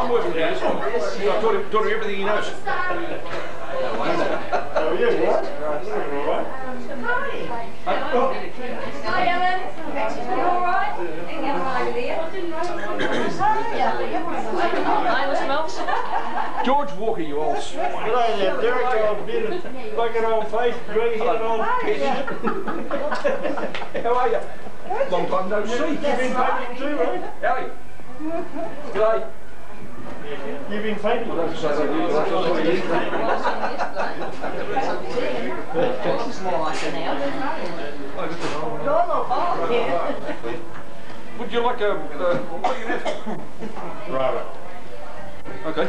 I'm working here. So I've taught him everything he knows. Oh, yeah, right? All right. Hi, Ellen. You all right? George Walker, you old swine. G'day there, Derek, old beard, fucking old face, grey head, old pigeon. How are you? Long time no see. You've been painting too, right? Ellie. G'day. You've been painting. This is more like an hour. Would you like a what are you have? Right. Okay.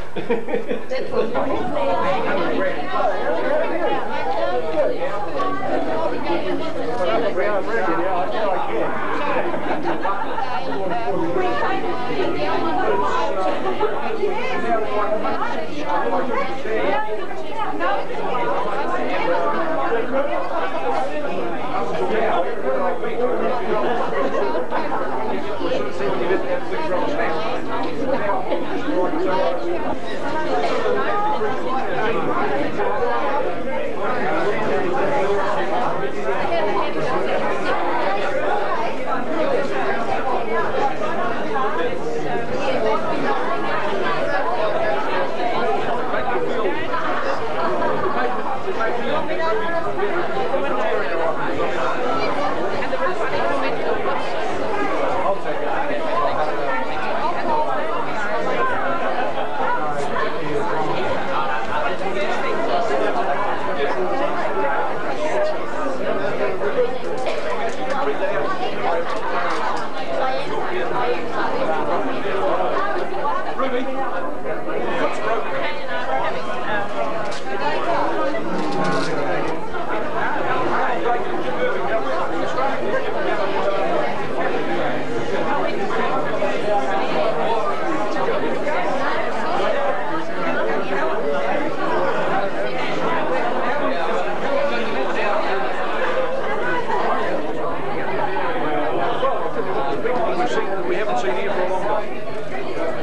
We haven't seen here for a long time.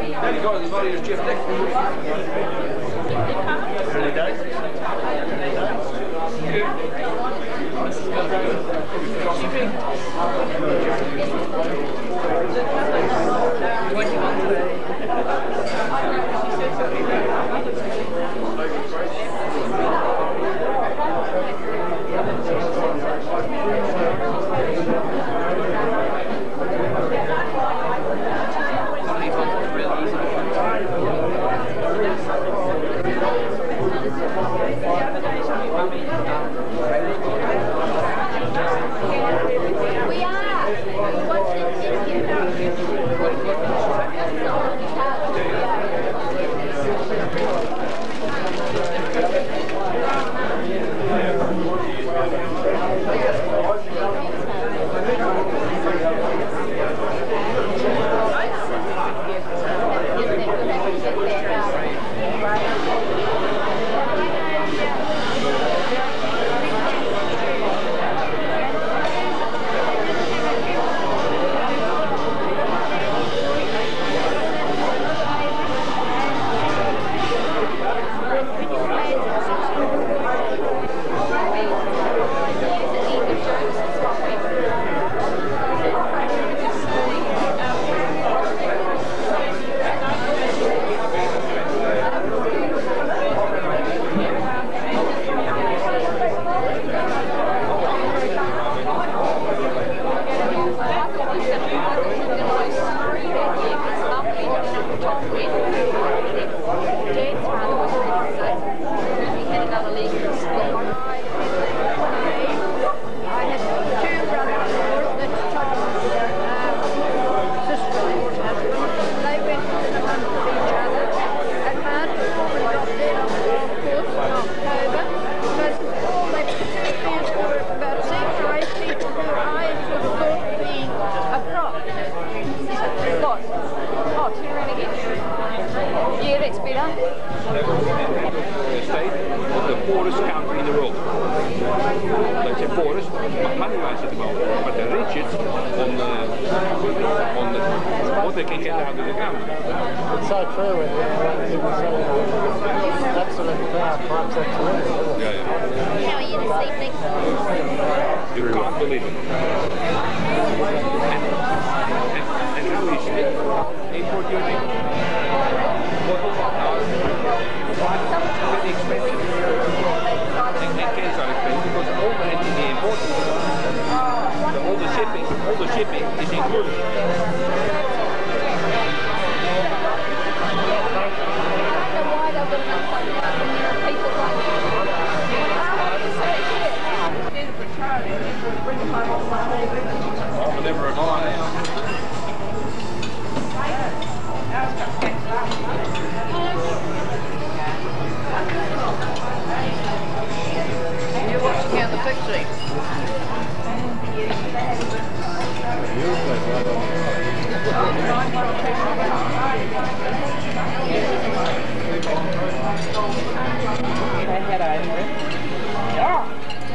The only guy that's not here is Jeff Nick. Early days. It's so quite true when people say absolute power corrupts absolutely. How are you this evening? You can't believe it. And how is it? Import duty? What was that now? Pretty expensive. And cans are expensive because all the imported. So all the shipping is included. Never an eye. You're watching out the picture.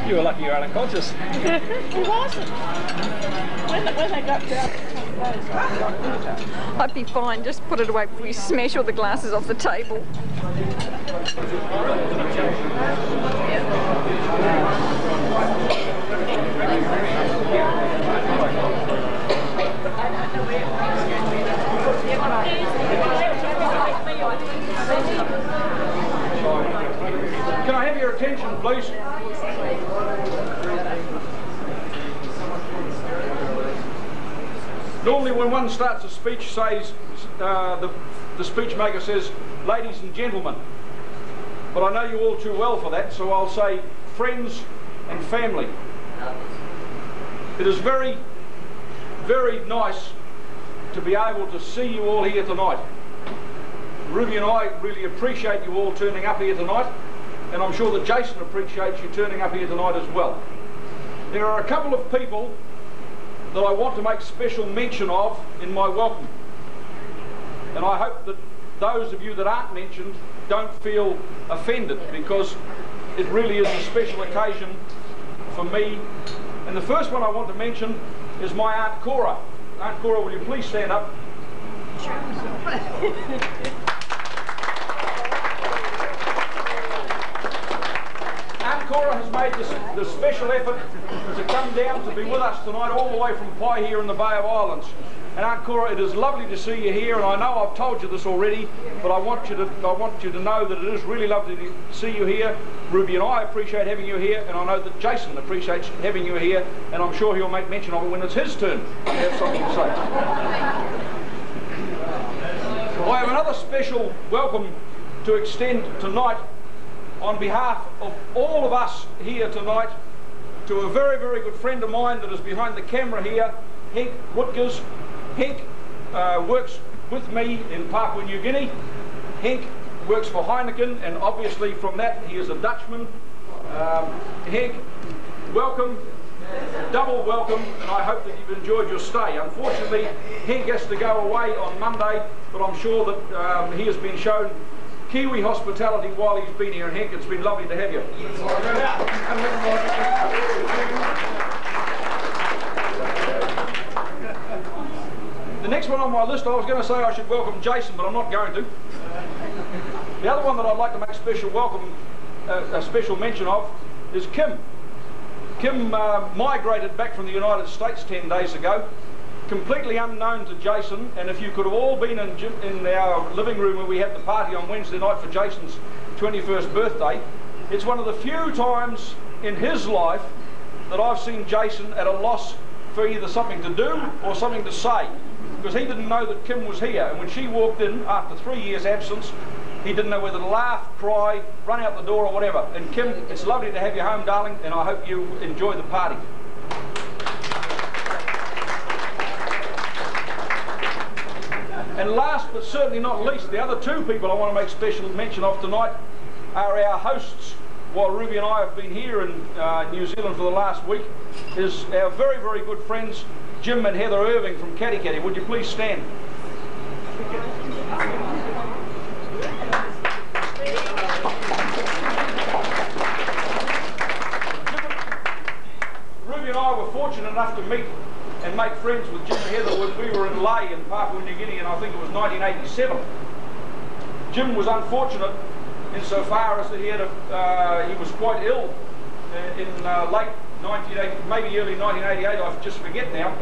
You were lucky you were unconscious. He wasn't. When they got down, I'd be fine, just put it away before you smash all the glasses off the table. Can I have your attention, please? Normally when one starts a speech, says the speech maker says, ladies and gentlemen. But I know you all too well for that, so I'll say friends and family. It is very, very nice to be able to see you all here tonight. Ruby and I really appreciate you all turning up here tonight, and I'm sure that Jason appreciates you turning up here tonight as well. There are a couple of people that I want to make special mention of in my welcome. And I hope that those of you that aren't mentioned don't feel offended, because it really is a special occasion for me. And the first one I want to mention is my Aunt Cora. Aunt Cora, will you please stand up? Aunt Cora has made this special effort to come down to be with us tonight, all the way from Waihi in the Bay of Islands. And Aunt Cora, it is lovely to see you here, and I know I've told you this already, but I want you to know that it is really lovely to see you here. Ruby and I appreciate having you here, and I know that Jason appreciates having you here, and I'm sure he'll make mention of it when it's his turn to have something to say. I have another special welcome to extend tonight on behalf of all of us here tonight to a very, very good friend of mine that is behind the camera here, Henk Rutgers. Henk works with me in Papua New Guinea. Henk works for Heineken, and obviously from that he is a Dutchman. Henk, welcome, double welcome, and I hope that you've enjoyed your stay. Unfortunately, Henk has to go away on Monday, but I'm sure that he has been shown Kiwi hospitality while he's been here. And Henk, it's been lovely to have you. The next one on my list, I was going to say I should welcome Jason, but I'm not going to. The other one that I'd like to make special welcome, a special mention of, is Kim. Kim migrated back from the United States 10 days ago, completely unknown to Jason, and if you could have all been in our living room where we had the party on Wednesday night for Jason's 21st birthday, it's one of the few times in his life that I've seen Jason at a loss for either something to do or something to say, because he didn't know that Kim was here, and when she walked in after 3 years absence, he didn't know whether to laugh, cry, run out the door or whatever. And Kim, it's lovely to have you home, darling, and I hope you enjoy the party. And last but certainly not least, the other two people I want to make special mention of tonight are our hosts. While Ruby and I have been here in New Zealand for the last week, is our very, very good friends Jim and Heather Irving from Caddy Caddy. Would you please stand? Ruby and I were fortunate enough to meet and make friends with Jim and Heather when we were in Lae in Papua New Guinea, and I think it was 1987. Jim was unfortunate insofar as that he was quite ill in late 1980, maybe early 1988, I just forget now.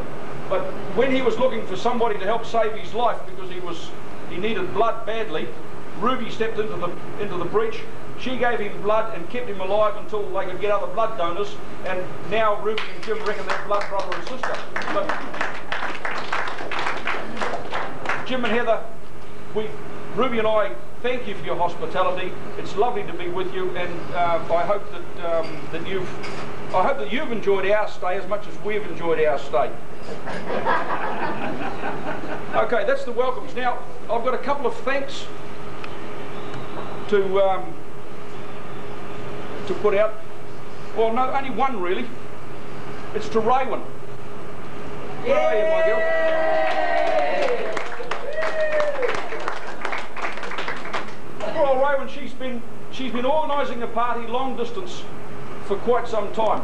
But when he was looking for somebody to help save his life because he needed blood badly, Ruby stepped into the breach. She gave him blood and kept him alive until they could get other blood donors. And now Ruby and Jim reckon they're blood brother and sister. But Jim and Heather, Ruby and I thank you for your hospitality. It's lovely to be with you, and I hope that you've enjoyed our stay as much as we've enjoyed our stay. Okay, that's the welcomes. Now, I've got a couple of thanks to put out. Well, no, only one really. It's to Raywin. Where are you, my girl? Poor old Raywin, she's been organising a party long distance for quite some time.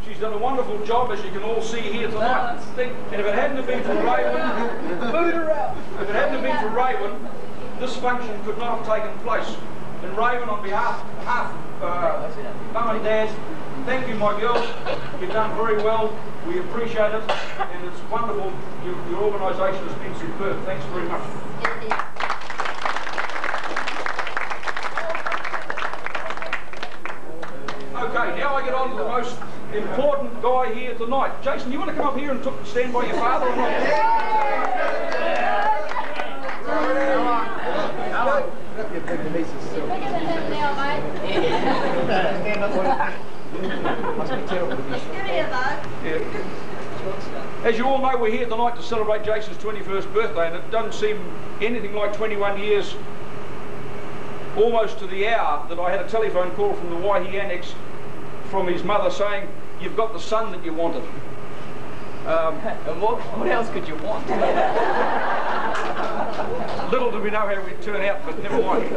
She's done a wonderful job, as you can all see here tonight. And if it hadn't have been for Raywin, this function could not have taken place. And Raywin, on behalf of Mum and Dad, thank you, my girl. You've done very well. We appreciate it, and it's wonderful. Your organisation has been superb. Thanks very much. Okay, now I get on to the most important guy here tonight. Jason, you want to come up here and stand by your father or not? As you all know, we're here tonight to celebrate Jason's 21st birthday, and it doesn't seem anything like 21 years, almost to the hour, that I had a telephone call from the Waihi Annex from his mother saying, "You've got the son that you wanted." And what else could you want? Little did we know how it would turn out, but never mind.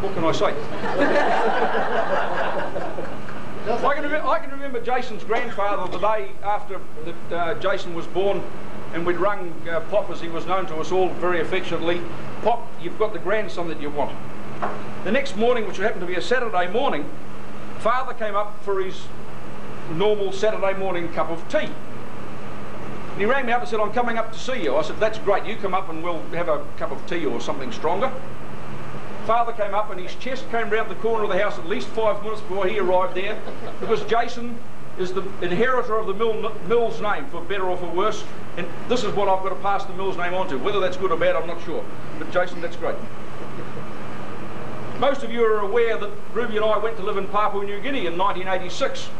What can I say? I can remember Jason's grandfather the day after Jason was born, and we'd rung Pop, as he was known to us all very affectionately. "Pop, you've got the grandson that you want." The next morning, which happened to be a Saturday morning, Father came up for his normal Saturday morning cup of tea. And he rang me up and said, "I'm coming up to see you." I said, "That's great, you come up and we'll have a cup of tea or something stronger." Father came up and his chest came round the corner of the house at least 5 minutes before he arrived there, because Jason is the inheritor of the mill's name, for better or for worse, and this is what I've got to pass the mill's name on to. Whether that's good or bad, I'm not sure. But Jason, that's great. Most of you are aware that Ruby and I went to live in Papua New Guinea in 1986.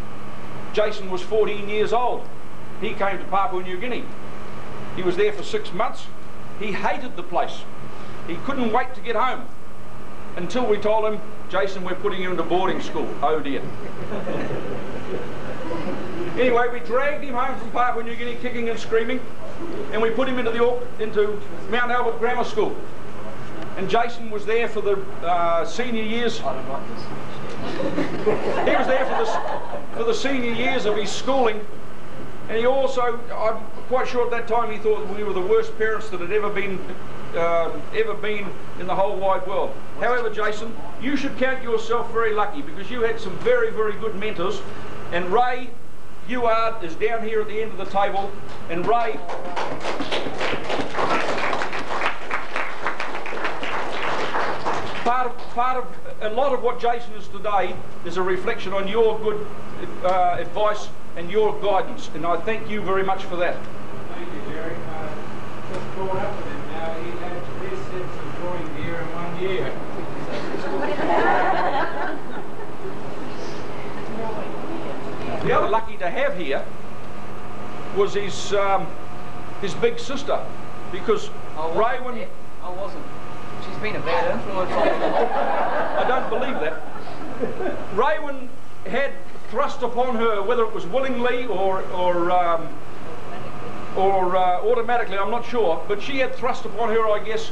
Jason was 14 years old. He came to Papua New Guinea. He was there for 6 months. He hated the place. He couldn't wait to get home, until we told him, "Jason, we're putting you into boarding school." Oh dear. Anyway, we dragged him home from Papua New Guinea kicking and screaming, and we put him into Mount Albert Grammar School. And Jason was there for the senior years. I don't like this. He was there for the senior years of his schooling, and he also, I'm quite sure at that time, he thought we were the worst parents that had ever been in the whole wide world. However, Jason, you should count yourself very lucky, because you had some very, very good mentors. And Ray Eward is down here at the end of the table, and Ray, part of a lot of what Jason is today is a reflection on your good advice and your guidance, and I thank you very much for that. Thank you, Jerry. Just brought up with him now. He had 3 sets of drawing gear in 1 year. The other lucky to have here was his big sister, because Raywin... I wasn't. She's been a bad influence on me. I don't believe that. Raywin had thrust upon her, whether it was willingly or automatically, I'm not sure, but she had thrust upon her, I guess,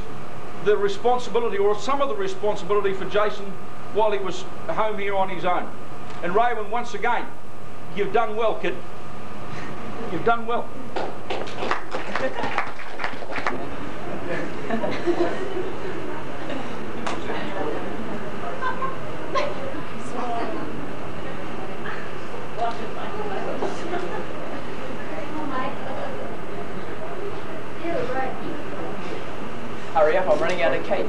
the responsibility, or some of the responsibility, for Jason while he was home here on his own. And Raywin, once again, you've done well, kid. You've done well. Hurry up, I'm running out of cake.